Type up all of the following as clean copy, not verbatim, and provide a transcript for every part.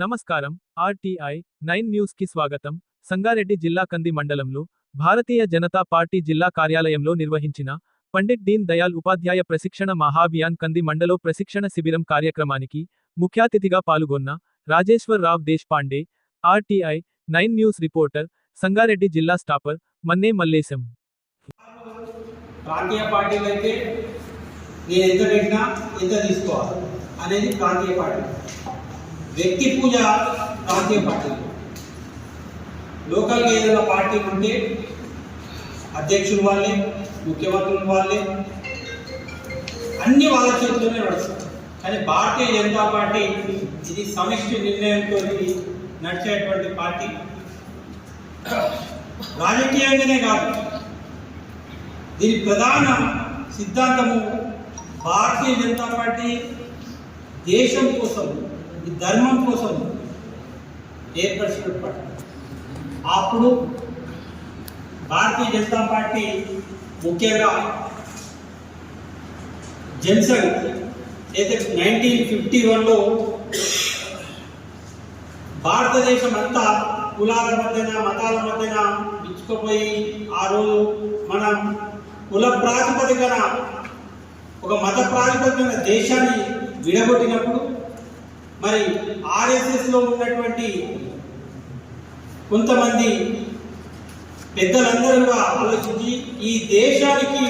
నమస్కారం. RTI 9 news కి స్వాగతం. సంగారెడ్డి జిల్లా కంది మండలంలో భారతీయ జనతా పార్టీ జిల్లా కార్యాలయంలో నిర్వహించిన పండిట్ దీన్ దయాల్ ఉపాధ్యాయ ప్రశిక్షణ మహాభియాన్ కంది మండలో ప్రశిక్షణ శిబిరం కార్యక్రమానికి ముఖ్యాతిథిగా పాల్గొన్న Rajeshwar Rao Deshpande, RTI 9 news reporter, Sangareddy జిల్లా స్టాపర్ మన్నే మల్లేశం. ప్రాంతీయ పార్టీలు అయితే నేను ఎంత పెట్టినా ఎంత తీసుకోవాలి అనేది ప్రాంతీయ పార్టీ. వ్యక్తి పూజ ప్రాంతీయ పార్టీలు. లోకల్గా ఏదైనా పార్టీ ఉంటే అధ్యక్షులు వాళ్ళే, ముఖ్యమంత్రులు వాళ్ళే, అన్ని వాళ్ళ చేతిలోనే నడుస్తారు. కానీ భారతీయ జనతా పార్టీ ఇది సమిష్టి నిర్ణయంతో నడిచేటువంటి పార్టీ. రాజకీయంగానే కాదు, దీని ప్రధాన సిద్ధాంతము భారతీయ జనతా పార్టీ దేశం కోసం, ఈ ధర్మం కోసం ఏర్పరిచిన పార్టీ. అప్పుడు భారతీయ జనతా పార్టీ ముఖ్యంగా జనసంఘ్ అయితే 1951లో భారతదేశం అంతా కులాల మధ్యన, మతాల మధ్యన ఇచ్చుకుపోయి ఆ రోజు మనం కుల ప్రాతిపదికన, ఒక మత ప్రాతిపదికన దేశాన్ని విడగొట్టినప్పుడు మరి ఆర్ఎస్ఎస్లో ఉన్నటువంటి కొంతమంది పెద్దలందరూ కూడా ఆలోచించి ఈ దేశానికి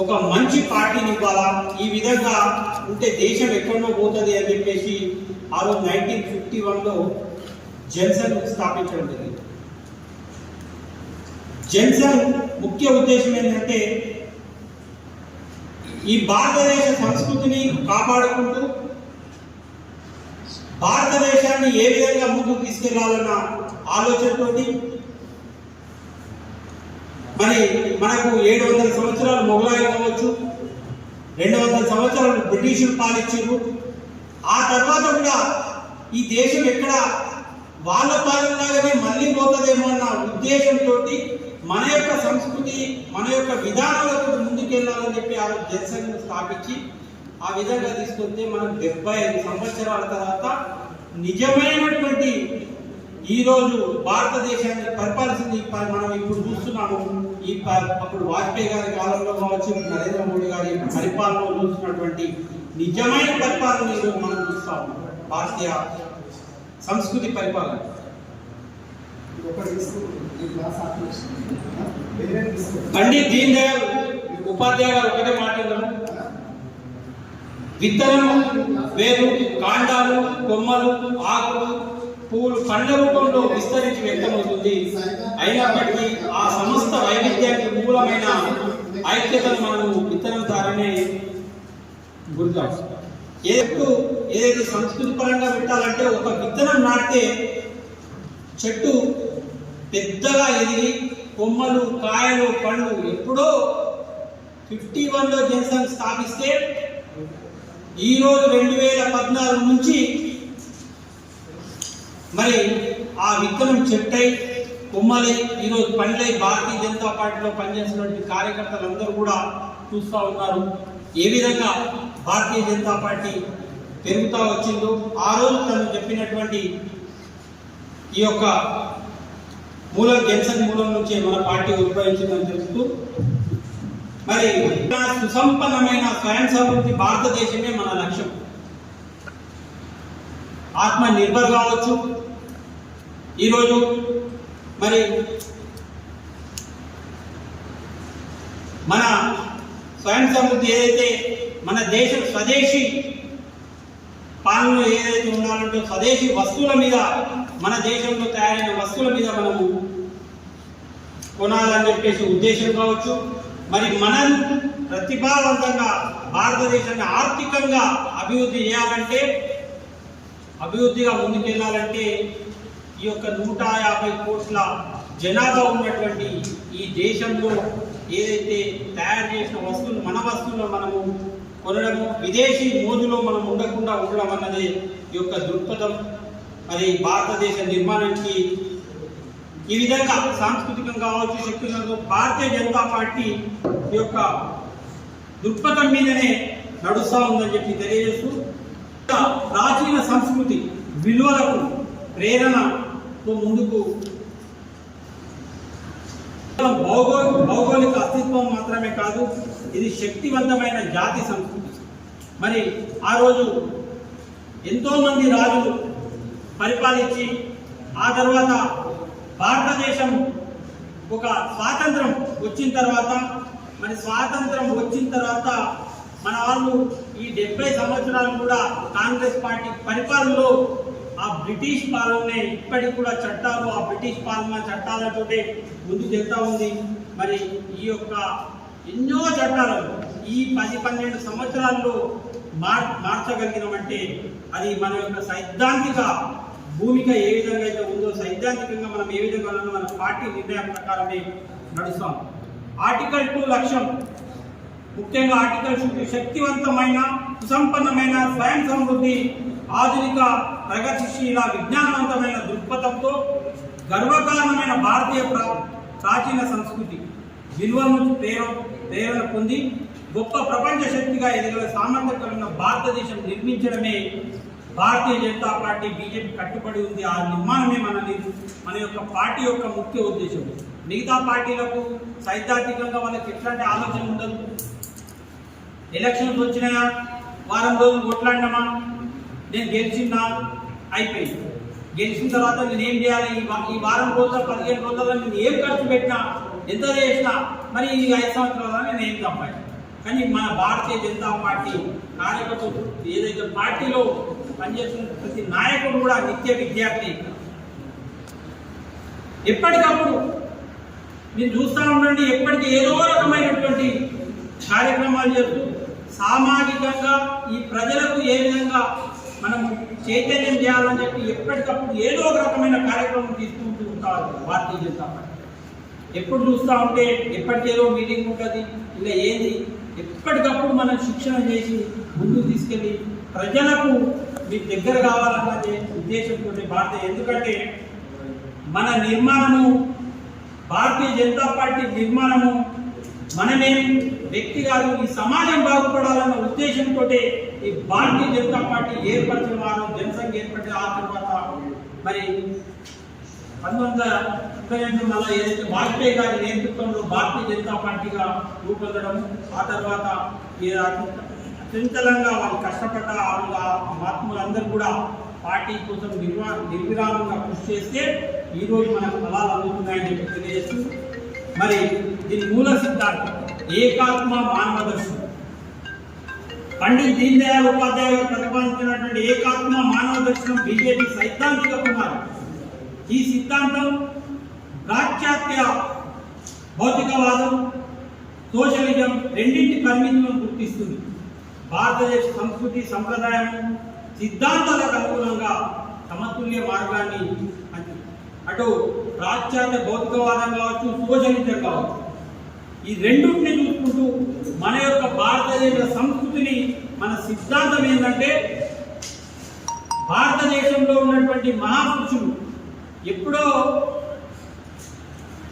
ఒక మంచి పార్టీని ఇవ్వాలా, ఈ విధంగా ఉంటే దేశం ఎక్కడో పోతుంది అని చెప్పేసి ఆ రోజు 1951లో జనసంఘ్ స్థాపించడం జరిగింది. జనసంఘ్ ముఖ్య ఉద్దేశం ఏంటంటే ఈ భారతదేశ సంస్కృతిని కాపాడుకుంటూ భారతదేశాన్ని ఏ విధంగా ముందుకు తీసుకెళ్లాలన్న ఆలోచనతోటి మరి మనకు 700 సంవత్సరాలు మొఘలాయులు కావచ్చు, 200 సంవత్సరాలు బ్రిటిషులు పాలించారు. ఆ తర్వాత కూడా ఈ దేశం ఎక్కడ వాళ్ళ పాలనలాగానే మళ్ళీ పోతుందేమో అన్న ఉద్దేశంతో మన యొక్క సంస్కృతి, మన యొక్క విధానాలతో ముందుకెళ్లాలని చెప్పి ఆ జనసంఘను స్థాపించి ఆ విధంగా తీసుకొస్తే మనం 75 సంవత్సరాల తర్వాత నిజమైనటువంటి ఈరోజు భారతదేశాన్ని పరిపాలించింది మనం ఇప్పుడు చూస్తున్నాము. అప్పుడు వాజ్పేయి గారి కాలంలో కావచ్చు, నరేంద్ర మోడీ గారి పరిపాలనలో చూస్తున్నటువంటి నిజమైన పరిపాలన ఈరోజు మనం చూస్తాము. భారతీయ సంస్కృతి పరిపాలన. పండిట్ దీన్ దయాల్ ఉపాధ్యాయ గారు ఒకటే మాట్లాడారు, విత్తనము, వేరు, కాండాలు, కొమ్మలు, ఆకులు, పువ్వులు పండ్ల రూపంలో విస్తరించి వ్యక్తమవుతుంది. అయినప్పటికీ ఆ సమస్త వైవిధ్యానికి మూలమైన ఐక్యతను మనము విత్తనం ద్వారానే గుర్తాం. ఏదైతే సంస్కృతి పరంగా పెట్టాలంటే ఒక విత్తనం నాటితే చెట్టు పెద్దగా ఎదిగి కొమ్మలు, కాయలు, పండ్లు ఎప్పుడో 51లో జనసంఘ్ స్థాపిస్తే ఈరోజు 2014 నుంచి మరి ఆ విత్తనం చెట్టై, కొమ్మలై, ఈరోజు పండ్లై భారతీయ జనతా పార్టీలో పనిచేసినటువంటి కార్యకర్తలందరూ కూడా చూస్తూ ఉన్నారు ఏ విధంగా భారతీయ జనతా పార్టీ పెరుగుతూ వచ్చిందో. ఆ రోజు తను చెప్పినటువంటి ఈ యొక్క మూలం జనసంఘ్ మూలం నుంచే మన పార్టీ ఉద్భవించిందని తెలుస్తూ మరి సుసంపన్నమైన స్వయం సమృద్ధి భారతదేశమే మన లక్ష్యం. ఆత్మ నిర్భర్ కావచ్చు. ఈరోజు మరి మన స్వయం సమృద్ధి ఏదైతే మన దేశం స్వదేశీ పాలనలో ఏదైతే ఉండాలంటే స్వదేశీ వస్తువుల మీద, మన దేశంలో తయారైన వస్తువుల మీద మనము కొనాలని చెప్పేసి ఉద్దేశం కావచ్చు. మరి మనం ప్రతిభావంతంగా భారతదేశాన్ని ఆర్థికంగా అభివృద్ధి చేయాలంటే, అభివృద్ధిగా ముందుకెళ్ళాలంటే ఈ యొక్క 150 కోట్ల జనాభా ఉన్నటువంటి ఈ దేశంలో ఏదైతే తయారు చేసిన వస్తువులు, మన వస్తువులు మనము కొనడము, విదేశీ మోజులో మనం ఉండకుండా ఉండడం అన్నది ఈ యొక్క దృక్పథం. మరి భారతదేశ నిర్మాణానికి ఈ విధంగా సాంస్కృతికంగా కావచ్చు, శక్తిగా భారతీయ జనతా పార్టీ ఈ యొక్క దృక్పథం మీదనే నడుస్తూ ఉందని చెప్పి తెలియజేస్తూ, ప్రాచీన సంస్కృతి విలువలకు ప్రేరణతో ముందుకు భౌగోళిక అస్తిత్వం మాత్రమే కాదు, ఇది శక్తివంతమైన జాతి సంస్కృతి. మరి ఆ రోజు ఎంతోమంది రాజులు పరిపాలించి ఆ తర్వాత భారతదేశం ఒక స్వాతంత్రం వచ్చిన తర్వాత మన వాళ్ళు ఈ 70 సంవత్సరాలు కూడా కాంగ్రెస్ పార్టీ పరిపాలనలో ఆ బ్రిటిష్ పాలనే ఇప్పటికి కూడా చట్టాలు ఆ బ్రిటిష్ పాలన చట్టాలతోటే ముందుకు వెళ్తా ఉంది. మరి ఈ యొక్క ఎన్నో చట్టాలను ఈ 10-12 సంవత్సరాల్లో మార్చగలిగినామంటే అది మన యొక్క సైద్ధాంతిక భూమిక ఏ విధంగా అయితే ఉందో, సైద్ధాంతికంగా మనం ఏ విధంగా మన పార్టీ నిర్ణయం ప్రకారమే నడుస్తాం. ఆర్టికల్ 2 లక్ష్యం, ముఖ్యంగా ఆర్టికల్ 2 శక్తివంతమైన సుసంపన్నమైన స్వయం సమృద్ధి ఆధునిక ప్రగతిశీల విజ్ఞానవంతమైన దృక్పథంతో గర్వకారణమైన భారతీయ ప్రాచీన సంస్కృతి విలువలను ప్రేరణ పొంది గొప్ప ప్రపంచ శక్తిగా ఎదగల సామర్థ్యం కలిగిన భారతదేశం నిర్మించడమే భారతీయ జనతా పార్టీ బీజేపీ కట్టుబడి ఉంది. ఆ నిర్మాణమే మన యొక్క పార్టీ యొక్క ముఖ్య ఉద్దేశం. మిగతా పార్టీలకు సైద్ధాంతికంగా వాళ్ళకి ఎట్లాంటి ఆలోచన ఉండదు. ఎలక్షన్స్ వచ్చినాయా, వారం రోజులు కొట్లాడినామా, నేను గెలిచిందా, అయిపోయింది. గెలిచిన తర్వాత నేను ఏం చేయాలి, ఈ వారం రోజుల 15 రోజుల్లో నేను ఏం ఖర్చు పెట్టినా, ఎంత చేసినా, మరి ఈ 5 సంవత్సరాల నేను ఏం తప్పాను. కానీ మన భారతీయ జనతా పార్టీ కార్యకర్తలు ఏదైతే పార్టీలో పనిచేస్తున్న ప్రతి నాయకుడు కూడా నిత్య విద్యార్థి. ఎప్పటికప్పుడు మీరు చూస్తూ ఉండండి, ఎప్పటికీ ఏదో రకమైనటువంటి కార్యక్రమాలు చేస్తూ సామాజికంగా ఈ ప్రజలకు ఏ విధంగా మనం చైతన్యం చేయాలని చెప్పి ఎప్పటికప్పుడు ఏదో ఒక రకమైన కార్యక్రమం తీసుకుంటూ ఉంటారు భారతీయ జనతా పార్టీ. ఎప్పుడు చూస్తూ ఉంటే ఎప్పటికేదో మీటింగ్ ఉంటుంది, ఇలా ఏంది, ఎప్పటికప్పుడు మనం శిక్షణ చేసి ముందుకు తీసుకెళ్ళి ప్రజలకు మీకు దగ్గర కావాలన్నదే ఉద్దేశంతో ఎందుకంటే మన నిర్మాణము, భారతీయ జనతా పార్టీ నిర్మాణము మనమేం వ్యక్తి కాదు, ఈ సమాజం బాగుపడాలన్న ఉద్దేశంతో ఈ భారతీయ జనతా పార్టీ ఏర్పడిన వారు, జనసంఘ ఏర్పడిన ఆ తర్వాత మరి 1928 ఏదైతే వాజ్పేయి గారి నేతృత్వంలో భారతీయ జనతా పార్టీగా రూపొందడం, ఆ తర్వాత అత్యంతలంగా వాళ్ళు కష్టపడ్డ మహాత్ములందరూ కూడా పార్టీ కోసం నిర్విరామంగా కృషి చేస్తే ఈరోజు మనకు ఫలాలు అందుతున్నాయని చెప్పి తెలియజేస్తూ, మరి దీని మూల సిద్ధాంతం ఏకాత్మ మానవ దర్శనం. పండిత్ దీన్ దయాళ్ ఉపాధ్యాయ గారు ప్రతిపాదించినటువంటి ఏకాత్మ మానవ దర్శనం బీజేపీ సైద్ధాంతిక పునాది. ఈ సిద్ధాంతం పాశ్చాత్య భౌతికవాదం, సోషలిజం రెండింటి పరిమితులను గుర్తిస్తుంది. భారతదేశ సంస్కృతి సంప్రదాయం సిద్ధాంతాలకు అనుగుణంగా సమతుల్య మార్గాన్ని అటు పాశ్చాత్య భౌతికవాదం కావచ్చు, సోషలిజం కావచ్చు, ఈ రెండింటిని చూసుకుంటూ మన యొక్క భారతదేశ సంస్కృతిని, మన సిద్ధాంతం ఏంటంటే భారతదేశంలో ఉన్నటువంటి మహాపురుషులు ఎప్పుడో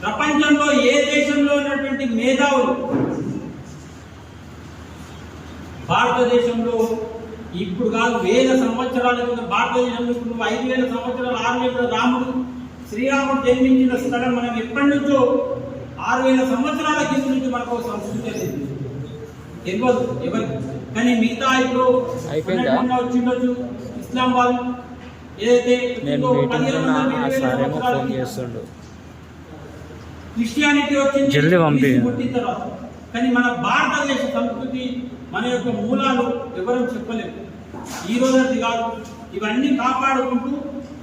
ప్రపంచంలో ఏ దేశంలో ఉన్నటువంటి మేధావులు భారతదేశంలో ఇప్పుడు కాదు, 1000 సంవత్సరాల కింద భారతదేశంలో ఇప్పుడు 5000 సంవత్సరాలు 6000 రాముడు శ్రీరాముడు జన్మించిన స్థలం మనం ఎప్పటి నుంచో 6000 సంవత్సరాల కింద నుంచి మనకు సంస్కృతి అనేది తెలియదు ఎవరికి. కానీ మిగతా ఇప్పుడు వచ్చిండొచ్చు ఇస్లాం వాళ్ళు ఏదైతే క్రిస్టియానిటీ వచ్చింది పుట్టిన తర్వాత. కానీ మన భారతదేశ సంస్కృతి, మన యొక్క మూలాలు ఎవరూ చెప్పలేము. ఈ రోజు కాదు, ఇవన్నీ కాపాడుకుంటూ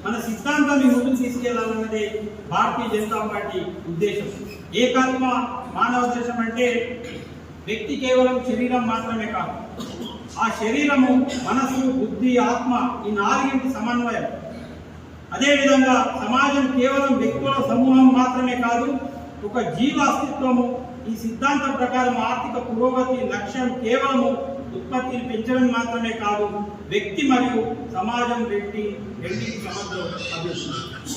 మన సిద్ధాంతాన్ని ముందుకు తీసుకెళ్లాలన్నదే భారతీయ జనతా పార్టీ ఉద్దేశం. ఏకాత్మ మానవ దర్శనం అంటే వ్యక్తి కేవలం శరీరం మాత్రమే కాదు, ఆ శరీరము, మనసు, బుద్ధి, ఆత్మ ఈ 4 సమన్వయం. అదేవిధంగా సమాజం కేవలం వ్యక్తుల సమూహం మాత్రమే కాదు, ఒక జీవ అస్తిత్వము. ఈ సిద్ధాంతం ప్రకారం ఆర్థిక పురోగతి లక్ష్యం కేవలము ఉత్పత్తిని పెంచడం మాత్రమే కాదు, వ్యక్తి మరియు సమాజం రెండింటి సమగ్ర అభివృద్ధి.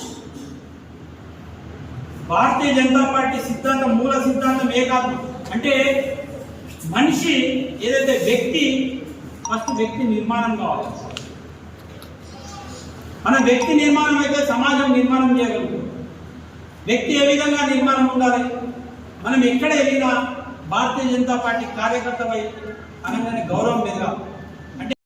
భారతీయ జనతా పార్టీ సిద్ధాంతం, మూల సిద్ధాంతం ఏకాత్మ అంటే మనిషి ఏదైతే వ్యక్తి, ఫస్ట్ వ్యక్తి నిర్మాణం కావాలి. మన వ్యక్తి నిర్మాణం అయితే సమాజం నిర్మాణం చేయగలుగుతాం. వ్యక్తి ఏ విధంగా నిర్మాణం ఉండాలి, మనం ఎక్కడ వెళ్ళినా భారతీయ జనతా పార్టీ కార్యకర్తపై అనగానే గౌరవం మీద